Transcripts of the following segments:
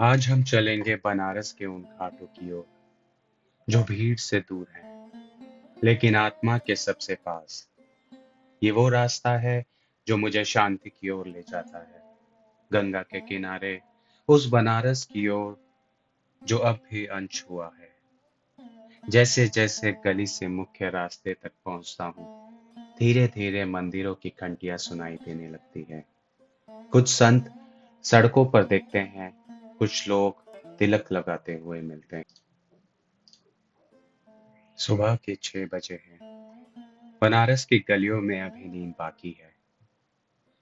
आज हम चलेंगे बनारस के उन घाटों की ओर जो भीड़ से दूर है लेकिन आत्मा के सबसे पास। ये वो रास्ता है जो मुझे शांति की ओर ले जाता है, गंगा के किनारे, उस बनारस की ओर जो अब भी अनछुआ है। जैसे जैसे गली से मुख्य रास्ते तक पहुंचता हूँ, धीरे धीरे मंदिरों की घंटियां सुनाई देने लगती है। कुछ संत सड़कों पर दिखते हैं, कुछ लोग तिलक लगाते हुए मिलते हैं। सुबह के 6 बजे हैं। बनारस की गलियों में अभी नींद बाकी है,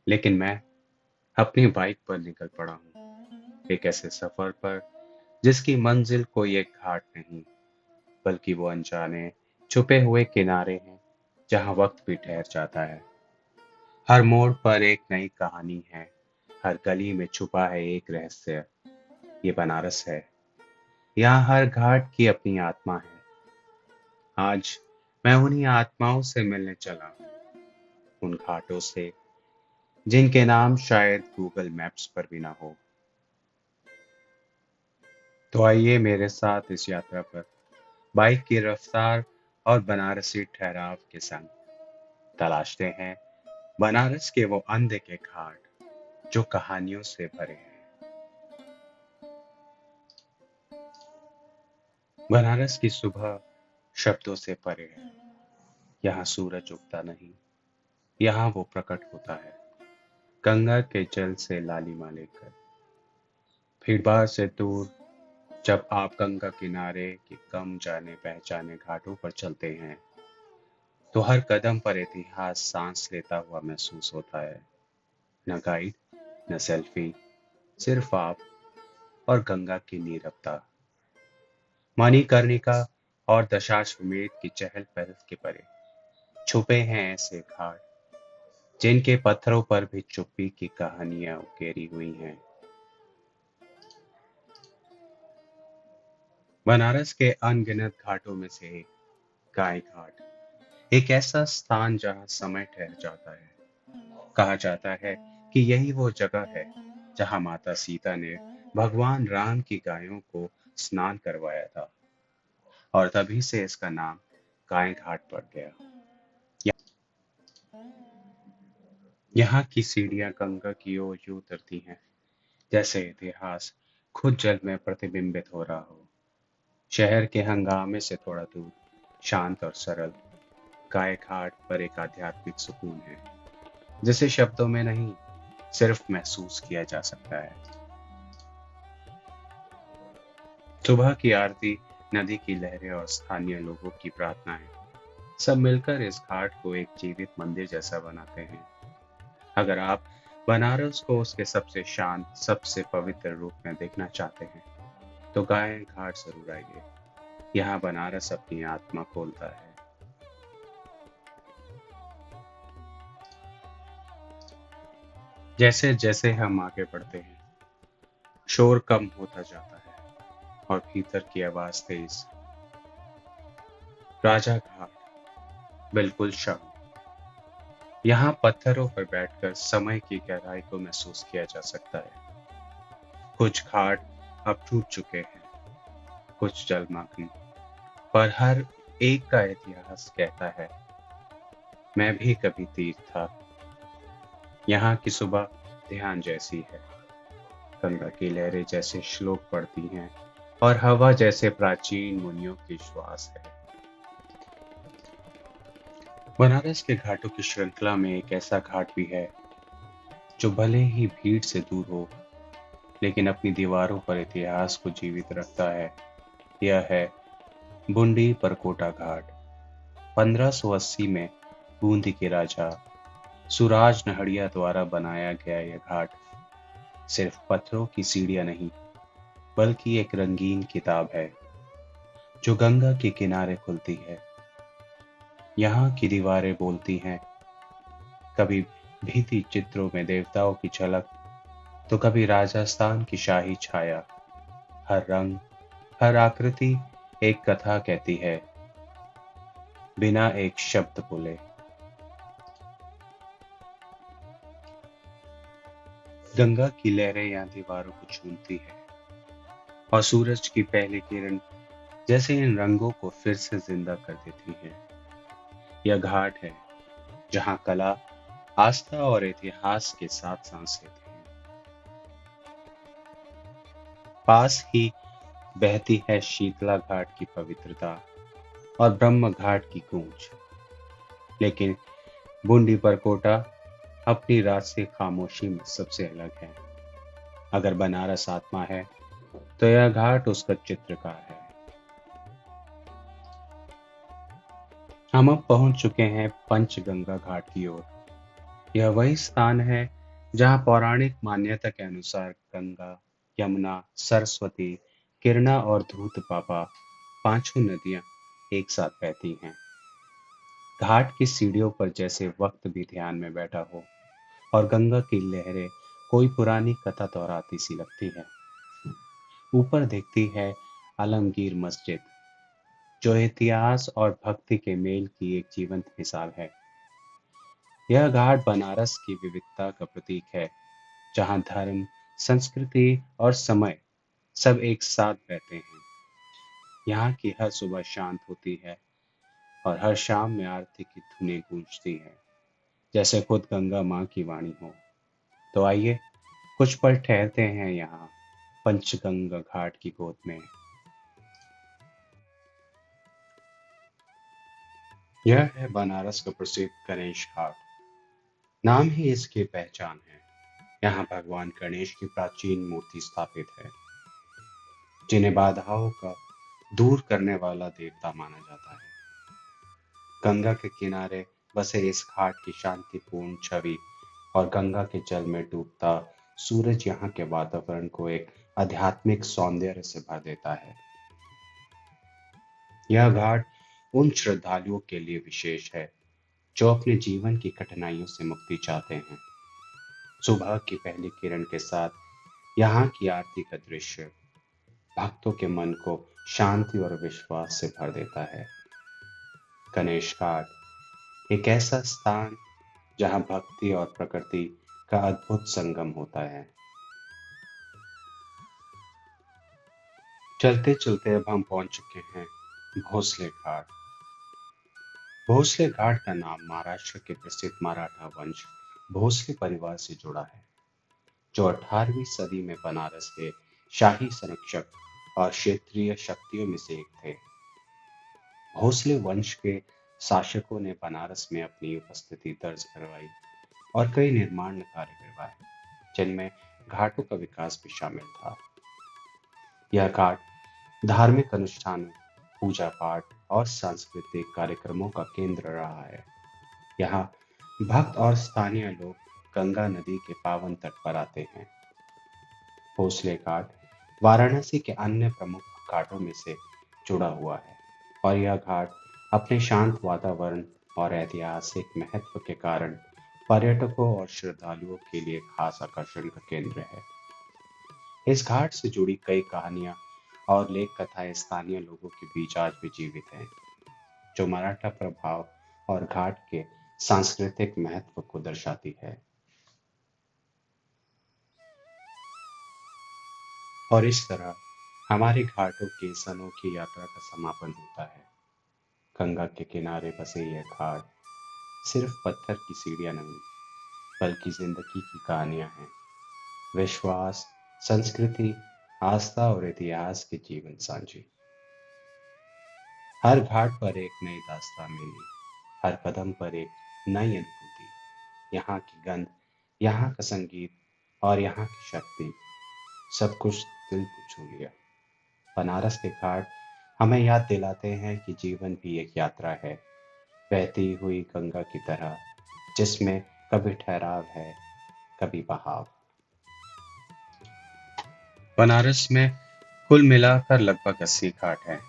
लेकिन मैं अपनी बाइक पर निकल पड़ा हूँ, एक ऐसे सफर पर जिसकी मंजिल कोई एक घाट नहीं, बल्कि वो अनजाने छुपे हुए किनारे हैं जहाँ वक्त भी ठहर जाता है। हर मोड़ पर एक नई कहानी है, हर गली में छुपा है एक रहस्य। ये बनारस है, यहाँ हर घाट की अपनी आत्मा है। आज मैं उन्हीं आत्माओं से मिलने चला हूँ, उन घाटों से जिनके नाम शायद गूगल मैप्स पर भी ना हो। तो आइए मेरे साथ इस यात्रा पर, बाइक की रफ्तार और बनारसी ठहराव के संग तलाशते हैं बनारस के वो अनदेखे घाट जो कहानियों से भरे हैं। बनारस की सुबह शब्दों से परे है। यहाँ सूरज उगता नहीं, यहाँ वो प्रकट होता है, गंगा के जल से लालिमा लेकर। भीड़भाड़ से दूर जब आप गंगा किनारे के कम जाने पहचाने घाटों पर चलते हैं, तो हर कदम पर इतिहास सांस लेता हुआ महसूस होता है। न गाइड, न सेल्फी, सिर्फ आप और गंगा की नीरवता। मणिकर्णिका और दशाश्वमेध की चहल पहल के परे छुपे हैं ऐसे घाट जिनके पत्थरों पर भी चुप्पी की कहानियां उकेरी हुई हैं। बनारस के अनगिनत घाटों में से एक गाय घाट, एक ऐसा स्थान जहां समय ठहर जाता है। कहा जाता है कि यही वो जगह है जहां माता सीता ने भगवान राम की गायों को स्नान करवाया था, और तभी से इसका नाम गाय घाट पड़ गया। यहाँ की सीढ़ियां गंगा की ओर यूं उतरती हैं जैसे इतिहास खुद जल में प्रतिबिंबित हो रहा हो। शहर के हंगामे से थोड़ा दूर, शांत और सरल गाय घाट पर एक आध्यात्मिक सुकून है, जिसे शब्दों में नहीं, सिर्फ महसूस किया जा सकता है। सुबह की आरती, नदी की लहरें और स्थानीय लोगों की प्रार्थनाएं सब मिलकर इस घाट को एक जीवित मंदिर जैसा बनाते हैं। अगर आप बनारस को उसके सबसे शांत, सबसे पवित्र रूप में देखना चाहते हैं, तो गाय घाट जरूर आइए। यहाँ बनारस अपनी आत्मा खोलता है। जैसे जैसे हम आगे बढ़ते हैं, शोर कम होता जाता है और भीतर की आवाज तेज। राजा घाट बिल्कुल शांत। यहाँ पत्थरों पर बैठकर समय की गहराई को महसूस किया जा सकता है। कुछ घाट अब टूट चुके हैं, कुछ जलमग्न, पर हर एक का इतिहास कहता है, मैं भी कभी तीर था। यहाँ की सुबह ध्यान जैसी है, गंगा की लहरें जैसे श्लोक पढ़ती हैं और हवा जैसे प्राचीन मुनियों की श्वास है। बनारस के घाटों की श्रृंखला में एक ऐसा घाट भी है जो भले ही भीड़ से दूर हो, लेकिन अपनी दीवारों पर इतिहास को जीवित रखता है। यह है बूंदी परकोटा घाट। 1580 में बूंदी के राजा सुराज नहड़िया द्वारा बनाया गया यह घाट सिर्फ पत्थरों की सीढ़ियां नहीं, बल्कि एक रंगीन किताब है जो गंगा के किनारे खुलती है। यहाँ की दीवारें बोलती हैं, कभी भीति चित्रों में देवताओं की झलक, तो कभी राजस्थान की शाही छाया। हर रंग, हर आकृति एक कथा कहती है, बिना एक शब्द बोले। गंगा की लहरें यहाँ दीवारों को छूती है, और सूरज की पहली किरण जैसे इन रंगों को फिर से जिंदा कर देती है। यह घाट है जहाँ कला, आस्था और इतिहास के साथ सांस लेते हैं। पास ही बहती है शीतला घाट की पवित्रता और ब्रह्म घाट की गूंज। लेकिन बूंदी परकोटा अपनी राजसी खामोशी में सबसे अलग है। अगर बनारस आत्मा है तो यह घाट उसका चित्रकार है। हम अब पहुंच चुके हैं पंचगंगा घाट की ओर। यह वही स्थान है जहां पौराणिक मान्यता के अनुसार गंगा, यमुना, सरस्वती, किरना और धूत पापा पांचों नदियां एक साथ बहती हैं। घाट की सीढ़ियों पर जैसे वक्त भी ध्यान में बैठा हो और गंगा की लहरें कोई पुरानी कथा दोहराती सी लगती है। ऊपर दिखती है आलमगीर मस्जिद, जो इतिहास और भक्ति के मेल की एक जीवंत मिसाल है। यह घाट बनारस की विविधता का प्रतीक है, जहाँ धर्म, संस्कृति और समय सब एक साथ बहते हैं। यहाँ की हर सुबह शांत होती है और हर शाम में आरती की धुनें गूंजती है, जैसे खुद गंगा माँ की वाणी हो। तो आइए कुछ पल ठहरते हैं यहाँ पंचगंगा घाट की गोद में। यह है बनारस का प्रसिद्ध गणेश घाट। नाम ही इसकी पहचान है। यहाँ भगवान गणेश की प्राचीन मूर्ति स्थापित है, जिन्हें बाधाओं का दूर करने वाला देवता माना जाता है। गंगा के किनारे बसे इस घाट की शांतिपूर्ण छवि और गंगा के जल में डूबता सूरज यहाँ के वातावरण को एक आध्यात्मिक सौंदर्य से भर देता है। यह घाट उन श्रद्धालुओं के लिए विशेष है जो अपने जीवन की कठिनाइयों से मुक्ति चाहते हैं। सुबह की पहली किरण के साथ यहाँ की आरती का दृश्य भक्तों के मन को शांति और विश्वास से भर देता है। गणेश घाट एक ऐसा स्थान जहाँ भक्ति और प्रकृति का अद्भुत संगम होता है। चलते चलते अब हम पहुंच चुके हैं भोसले घाट। भोसले घाट का नाम महाराष्ट्र के प्रसिद्ध मराठा वंश भोसले परिवार से जुड़ा है, जो 18वीं सदी में बनारस के शाही संरक्षक और क्षेत्रीय शक्तियों में से एक थे। भोसले वंश के शासकों ने बनारस में अपनी उपस्थिति दर्ज करवाई और कई निर्माण कार्य करवाए, जिनमें घाटों का विकास भी शामिल था। यह घाट धार्मिक अनुष्ठानों, पूजा पाठ और सांस्कृतिक कार्यक्रमों का केंद्र रहा है। यहाँ भक्त और स्थानीय लोग गंगा नदी के पावन तट पर आते हैं। भोसले घाट वाराणसी के अन्य प्रमुख घाटों में से जुड़ा हुआ है और यह घाट अपने शांत वातावरण और ऐतिहासिक महत्व के कारण पर्यटकों और श्रद्धालुओं के लिए खास आकर्षण का केंद्र है। इस घाट से जुड़ी कई कहानियां और लेख कथाएं स्थानीय लोगों के बीच आज भी जीवित हैं, जो मराठा प्रभाव और घाट के सांस्कृतिक महत्व को दर्शाती है। और इस तरह हमारे घाटों की इस अनोखी यात्रा का समापन होता है। गंगा के किनारे बसे यह घाट सिर्फ पत्थर की सीढ़ियां नहीं, बल्कि जिंदगी की कहानियां हैं। विश्वास, संस्कृति, आस्था और इतिहास के जीवन साझी। हर घाट पर एक नई दास्तान मिली, हर कदम पर एक नई अनुभूति। यहाँ की गंध, यहाँ का संगीत और यहाँ की शक्ति, सब कुछ दिल को छू लिया। बनारस के घाट हमें याद दिलाते हैं कि जीवन भी एक यात्रा है, बहती हुई गंगा की तरह, जिसमें कभी ठहराव है, कभी बहाव। बनारस में कुल मिलाकर लगभग 80 घाट हैं।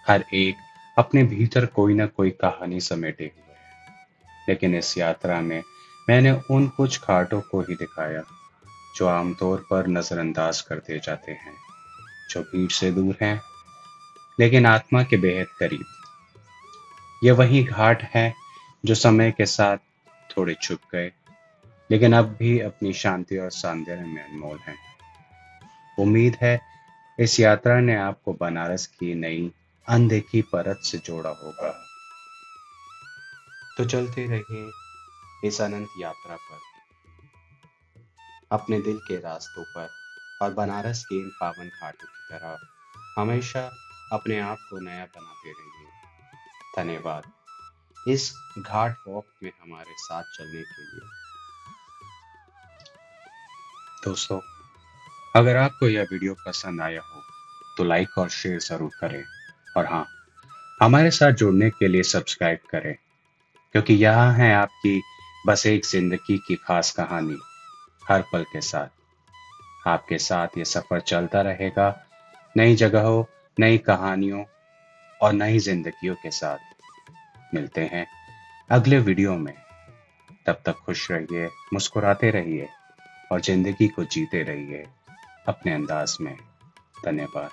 हर एक अपने भीतर कोई ना कोई कहानी समेटे हुए है। लेकिन इस यात्रा में मैंने उन कुछ घाटों को ही दिखाया जो आमतौर पर नजरअंदाज कर दिए जाते हैं, जो भीड़ से दूर हैं लेकिन आत्मा के बेहद करीब। ये वही घाट हैं जो समय के साथ थोड़े छुप गए, लेकिन अब भी अपनी शांति और सौंदर्य में अनमोल हैं। उम्मीद है इस यात्रा ने आपको बनारस की नई अनदेखी परत से जोड़ा होगा। तो चलते रहिए इस अनंत यात्रा पर, अपने दिल के रास्तों पर, और बनारस के इन पावन घाटों की तरह हमेशा अपने आप को नया बनाते रहिए। धन्यवाद इस घाट वॉक में हमारे साथ चलने के लिए। दोस्तों, अगर आपको यह वीडियो पसंद आया हो तो लाइक और शेयर जरूर करें, और हाँ, हमारे साथ जुड़ने के लिए सब्सक्राइब करें, क्योंकि यहाँ है आपकी बस एक जिंदगी की खास कहानी, हर पल के साथ। आपके साथ ये सफर चलता रहेगा, नई जगहों, नई कहानियों और नई जिंदगियों के साथ। मिलते हैं अगले वीडियो में। तब तक खुश रहिए, मुस्कुराते रहिए और जिंदगी को जीते रहिए अपने अंदाज में। धन्यवाद।